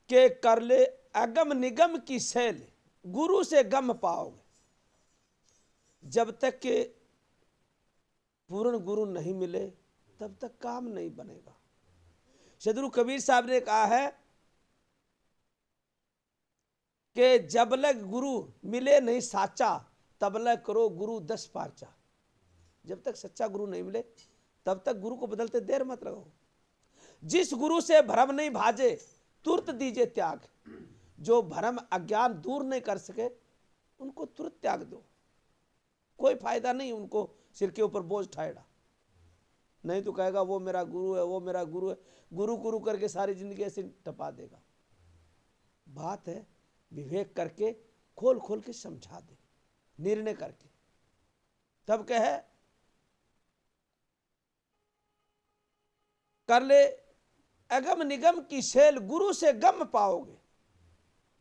के कर ले अगम निगम की शैल, गुरु से गम पाओगे। जब तक के पूर्ण गुरु नहीं मिले तब तक काम नहीं बनेगा। सदगुरु कबीर साहब ने कहा है कि जब लग गुरु मिले नहीं साचा, तब लग करो गुरु 10 पाचा। जब तक सच्चा गुरु नहीं मिले तब तक गुरु को बदलते देर मत लगाओ। जिस गुरु से भ्रम नहीं भाजे तुरंत दीजिए त्याग। जो भ्रम अज्ञान दूर नहीं कर सके उनको तुरंत त्याग दो। कोई फायदा नहीं उनको सिर के ऊपर बोझ ठाएगा। नहीं तो कहेगा वो मेरा गुरु है, वो मेरा गुरु है। गुरु गुरु करके सारी जिंदगी ऐसे टपा देगा। बात है विवेक करके खोल खोल के समझा दे, निर्णय करके। तब कहे कर ले अगम निगम की शैल, गुरु से गम पाओगे।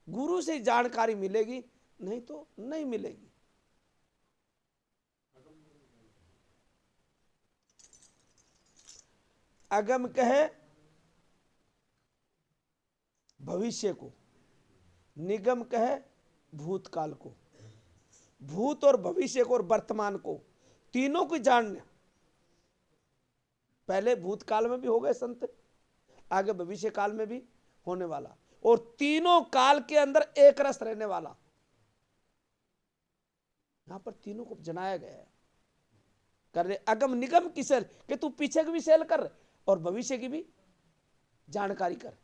गुरु से जानकारी मिलेगी, नहीं तो नहीं मिलेगी। अगम कहे भविष्य को, निगम कहे भूतकाल को। भूत और भविष्य को और वर्तमान को, तीनों को जानना। पहले भूतकाल में भी हो गए संत, आगे भविष्य काल में भी होने वाला, और तीनों काल के अंदर एक रस रहने वाला। यहां पर तीनों को जनाया गया है। कर रहे अगम निगम की सेल, कि तू पीछे की भी सेल कर और भविष्य की भी जानकारी कर।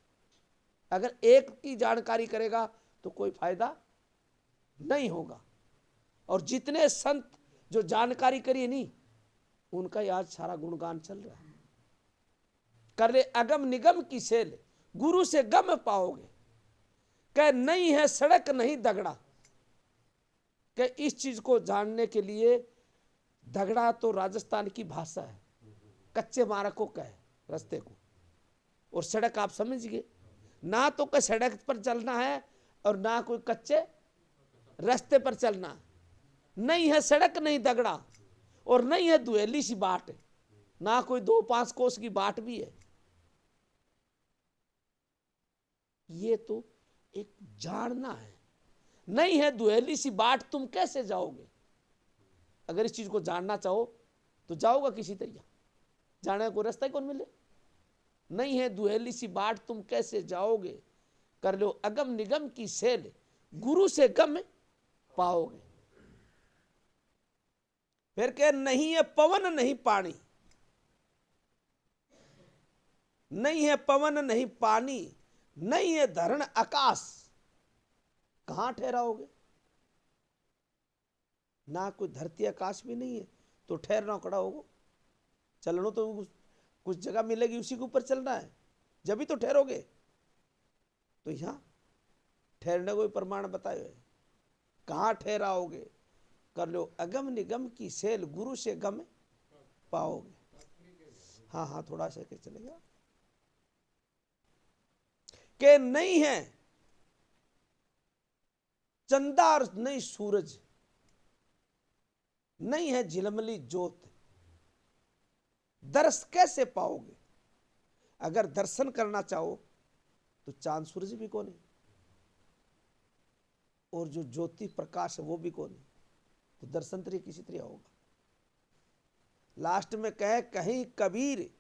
अगर एक की जानकारी करेगा तो कोई फायदा नहीं होगा। और जितने संत जो जानकारी करिए नहीं, उनका आज सारा गुणगान चल रहा है। कर ले अगम निगम की सेल, गुरु से गम पाओगे। कह नहीं है सड़क नहीं दगड़ा। कह इस चीज को जानने के लिए, दगड़ा तो राजस्थान की भाषा है, कच्चे मार्ग को कहे रास्ते को, और सड़क आप समझ गए ना। तो कोई सड़क पर चलना है और ना कोई कच्चे रास्ते पर चलना। नहीं है सड़क नहीं दगड़ा, और नहीं है दुहेली सी बाट, ना कोई 2-5 कोस की बाट भी है। ये तो एक जानना है। नहीं है दुहेली सी बाट, तुम कैसे जाओगे? अगर इस चीज को जानना चाहो तो जाओगा किसी तरीका, जाने का कोई रास्ता ही कौन मिले। नहीं है दुहेली सी बाट, तुम कैसे जाओगे? कर लो अगम निगम की सेल, गुरु से गम पाओगे। फिर कह नहीं है पवन नहीं पानी। नहीं है पवन नहीं पानी, नहीं है धरण आकाश, कहां ठहराओगे? ना कोई धरती आकाश भी नहीं है तो ठहरना खड़ा होगा। चलना तो कुछ जगह मिलेगी, उसी के ऊपर चलना है, जब भी तो ठहरोगे। तो यहां ठहरने को प्रमाण बताए हुए, कहां ठहराओगे? कर लो अगम निगम की सेल, गुरु से गम पाओगे। हाँ हाँ थोड़ा सा के चलेगा। के नहीं है चंदा और नहीं सूरज, नहीं है झिलमिली ज्योत, दर्श कैसे पाओगे? अगर दर्शन करना चाहो तो चांद सूरज भी कौन है, और जो ज्योति प्रकाश है वो भी कौन है, तो दर्शन तरीके किसी तरह होगा। लास्ट में कहे कहीं कबीर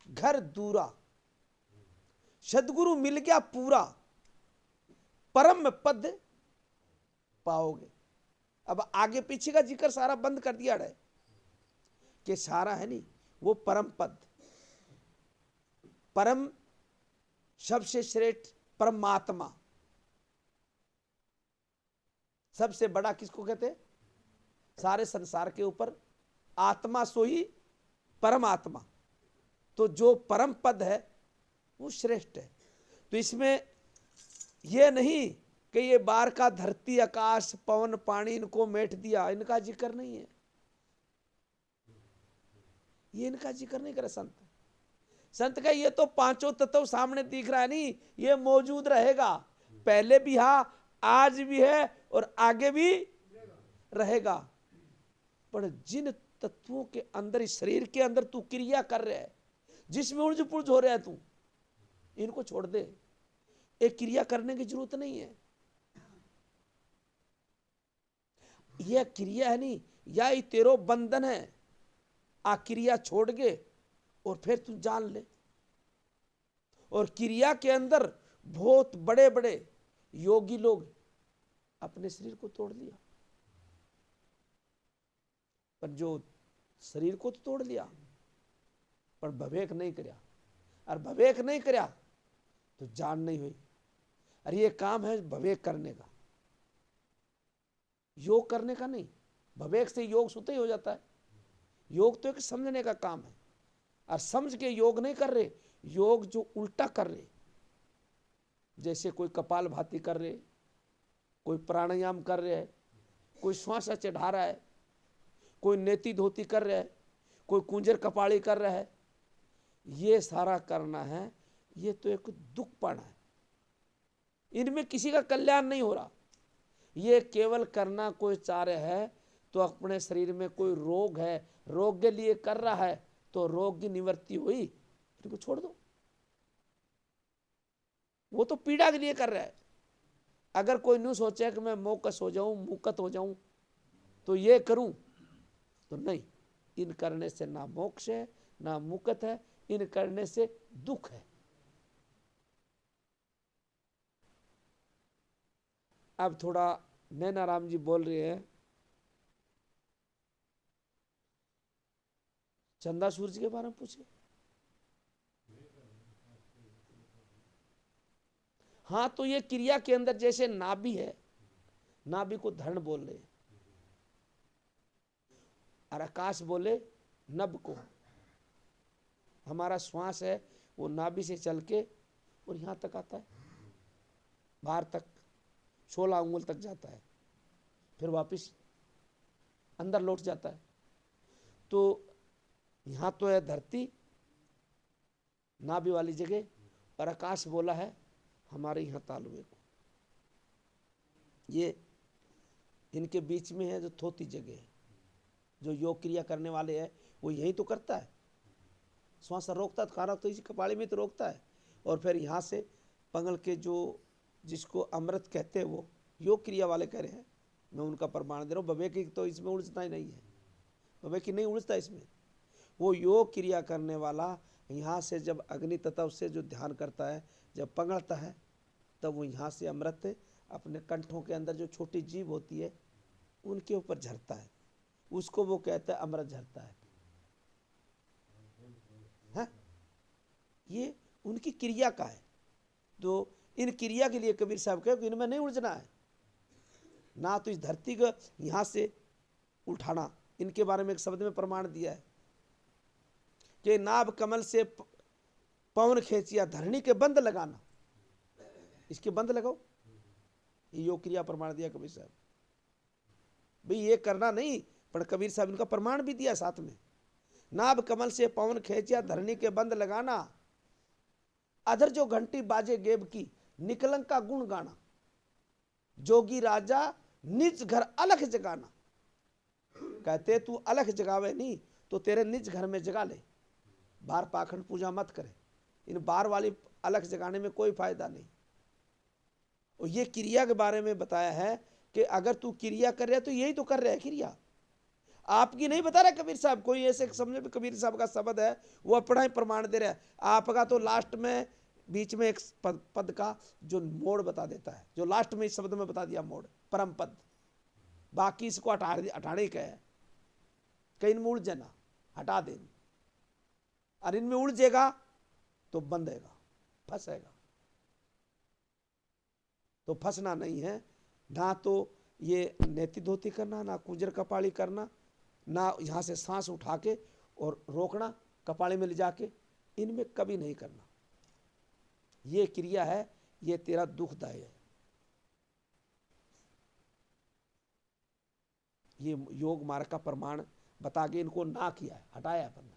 घर दूरा, सदगुरु मिल गया पूरा, परम पद पाओगे। अब आगे पीछे का जिक्र सारा बंद कर दिया है कि सारा है नहीं, वो परम पद, परम सबसे श्रेष्ठ परमात्मा। सबसे बड़ा किसको कहते? सारे संसार के ऊपर आत्मा सो ही परमात्मा। तो जो परम पद है वो श्रेष्ठ है। तो इसमें यह नहीं कि ये बार का धरती आकाश पवन पानी इनको मेट दिया, इनका जिक्र नहीं है। ये इनका जिक्र नहीं करे संत। संत का ये तो पांचों तत्व सामने दिख रहा है, नहीं ये मौजूद रहेगा, पहले भी हा, आज भी है और आगे भी रहेगा। पर जिन तत्वों के अंदर, इस शरीर के अंदर तू क्रिया कर रहा है, जिसमें उलझ पुलझ हो रहा है तू, इनको छोड़ दे। एक क्रिया करने की जरूरत नहीं है। यह क्रिया है नहीं, या ही तेरो बंधन है। आ क्रिया छोड़ के और फिर तू जान ले। और क्रिया के अंदर बहुत बड़े बड़े योगी लोग अपने शरीर को तोड़ लिया, पर जो शरीर को तो तोड़ लिया पर भवेक नहीं करया। और भवेक नहीं करया तो जान नहीं हुई। अरे ये काम है भवेक करने का, योग करने का नहीं। भवेक से योग सुते ही हो जाता है। योग तो एक समझने का काम है, और समझ के योग नहीं कर रहे, योग जो उल्टा कर रहे, जैसे कोई कपाल भाती कर रहे, कोई प्राणायाम कर रहे है, कोई श्वास चढ़ा रहा है, कोई नेति धोती कर रहा है, कोई कुंजर कपाड़ी कर रहा है, ये सारा करना है, ये तो एक दुखपण है। इनमें किसी का कल्याण नहीं हो रहा। ये केवल करना कोई चाह रहा है तो अपने शरीर में कोई रोग है, रोग के लिए कर रहा है, तो रोग की निवृत्ति हुई, इनको छोड़ दो। वो तो पीड़ा के लिए कर रहा है। अगर कोई न्यू सोचे कि मैं मोकस हो जाऊं, मुकत हो जाऊं, तो ये करूं, तो नहीं। इन करने से ना मोक्ष है ना मुकत है, इन करने से दुख है। अब थोड़ा नैनाराम जी बोल रहे हैं चंदा सूरज के बारे में पूछे। हाँ, तो ये क्रिया के अंदर जैसे नाभि है, नाभि को धरण बोल रहे, और आकाश बोले नभ को। हमारा श्वास है वो नाभि से चल के और यहां तक आता है, बाहर तक 16 उंगल तक जाता है, फिर वापस अंदर लौट जाता है। तो यहां तो है धरती, नाभि वाली जगह, और आकाश बोला है हमारे यहां तालुए को। ये इनके बीच में है जो थोती जगह है। जो योग क्रिया करने वाले हैं वो यही तो करता है, श्वास रोकता है, खाना तो इसी कपाड़ी में तो रोकता है। और फिर यहाँ से पंगल के जो जिसको अमृत कहते हैं वो योग क्रिया वाले कह रहे हैं, मैं उनका प्रमाण दे रहा हूँ। भवे की तो इसमें उलझता ही नहीं है, भवे की नहीं उलझता इसमें। वो योग क्रिया करने वाला यहाँ से जब अग्नि तत्व से जो ध्यान करता है, जब पंगड़ता है, तब वो यहाँ से अमृत अपने कंठों के अंदर जो छोटी जीभ होती है उनके ऊपर झरता है, उसको वो कहता है अमृत झरता है। ये उनकी क्रिया का है। तो इन क्रिया के लिए कबीर साहब कहे कि इनमें नहीं उलझना है, ना तो इस धरती को यहां से उठाना। इनके बारे में एक शब्द में प्रमाण दिया है कि नाभ कमल से पवन खेचिया, धरणी के बंद लगाना, इसके बंद लगाओ। ये योग क्रिया प्रमाण दिया कबीर साहब। भाई ये करना नहीं, पर कबीर साहब इनका प्रमाण भी दिया साथ में। नाभ कमल से पवन खेचिया, धरणी के बंद लगाना, अधर जो घंटी बाजे गेब की, निकलंक का गुण गाना, जोगी राजा निज घर अलख जगाना। कहते तू अलख जगावे नहीं तो तेरे निज घर में जगा ले, बार पाखंड पूजा मत करे। इन बार वाली अलख जगाने में कोई फायदा नहीं। और ये क्रिया के बारे में बताया है कि अगर तू क्रिया कर रहा है तो यही तो कर रहा है क्रिया, आपकी नहीं बता रहा कबीर साहब। कोई ऐसे समझे भी कबीर साहब का शब्द है वो अपना ही प्रमाण दे रहा है। आपका तो लास्ट में बीच में एक पद का जो मोड़ बता देता है, जो लास्ट में इस शब्द में बता दिया मोड़, परम पद। बाकी इसको हटाने का है, कहीं इनमें उलझ जाना, हटा दे। और इनमें उलझेगा तो बंधेगा, फंसेगा। तो फंसना नहीं है, ना तो ये नेति धोती करना, ना कुंजर कपाड़ी करना, ना यहाँ से सांस उठा के और रोकना कपाड़ी में ले जाके, इनमें कभी नहीं करना। ये क्रिया है, ये तेरा दुखदायी है। ये योग मार्ग का प्रमाण बता के इनको ना किया है, हटाया है अपन।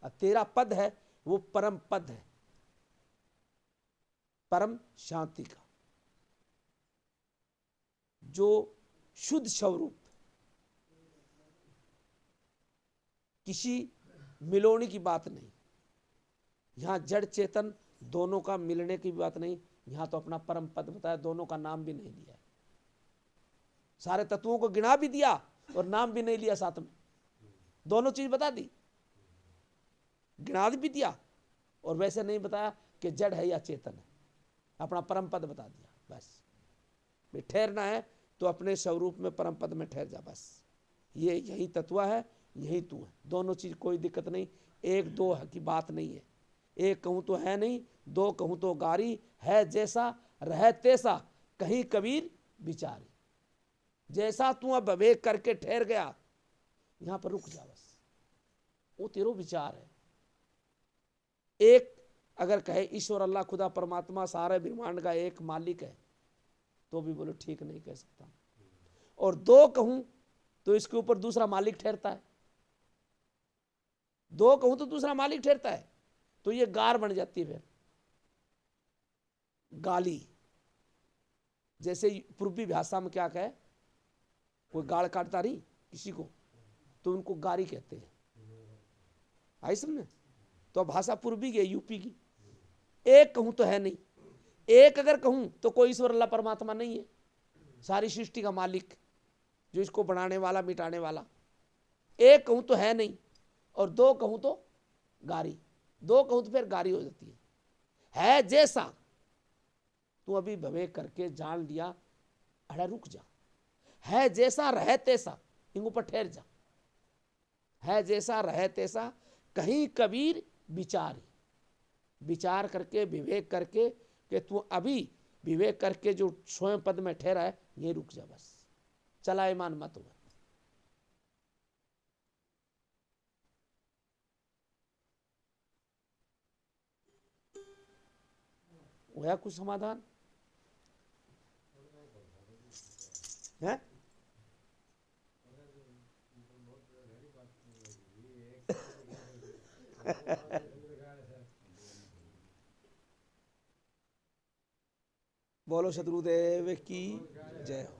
अब तेरा पद है वो परम पद है, परम शांति का, जो शुद्ध स्वरूप, किसी मिलोनी की बात नहीं। यहां जड़ चेतन दोनों का मिलने की बात नहीं, यहां तो अपना परम पद बताया, दोनों का नाम भी नहीं लिया, सारे तत्वों को गिना भी दिया और नाम भी नहीं लिया साथ में, दोनों चीज बता दी, गिना भी दिया और वैसे नहीं बताया कि जड़ है या चेतन है, अपना परम पद बता दिया। बस भी ठहरना है तो अपने स्वरूप में परम पद में ठहर जा, बस ये यही तत्व है, यही तू है, दोनों चीज कोई दिक्कत नहीं, एक दो की बात नहीं है, एक कहूं तो है नहीं, दो कहूं तो गारी, है जैसा रह तैसा कहीं कबीर विचारी। जैसा तू अब विवेक करके ठहर गया, यहां पर रुक जा, बस वो तेरो विचार है। एक अगर कहे ईश्वर अल्लाह खुदा परमात्मा सारे ब्रह्मांड का एक मालिक है, तो भी बोलो ठीक नहीं कह सकता, और दो कहूं तो इसके ऊपर दूसरा मालिक ठहरता है, दो कहूं तो दूसरा मालिक ठहरता है, तो ये गार बन जाती है। फिर गाली, जैसे पूर्वी भाषा में क्या कहे, कोई गाड़ काटता नहीं किसी को तो उनको गारी कहते हैं, आई समझे, तो भाषा पूर्वी की, यूपी की। एक कहूं तो है नहीं, एक अगर कहूं तो कोई ईश्वर अल्लाह परमात्मा नहीं है, सारी सृष्टि का मालिक जो इसको बनाने वाला मिटाने वाला। एक कहूं तो है नहीं, और दो कहूं तो गारी, दो कहूं तो फिर गारी हो जाती है जैसा तू अभी विवेक करके जान लिया, अड़ा रुक जा, है जैसा रहे तैसा इन ऊपर ठहर जा, है जैसा रहे तैसा कहीं कबीर विचारी, विचार करके विवेक करके कि तू अभी विवेक करके जो स्वयं पद में ठहरा है, ये रुक जा, बस चलायमान मत हो। हुआ कुछ समाधान है? बोलो शत्रुदेव की जय हो।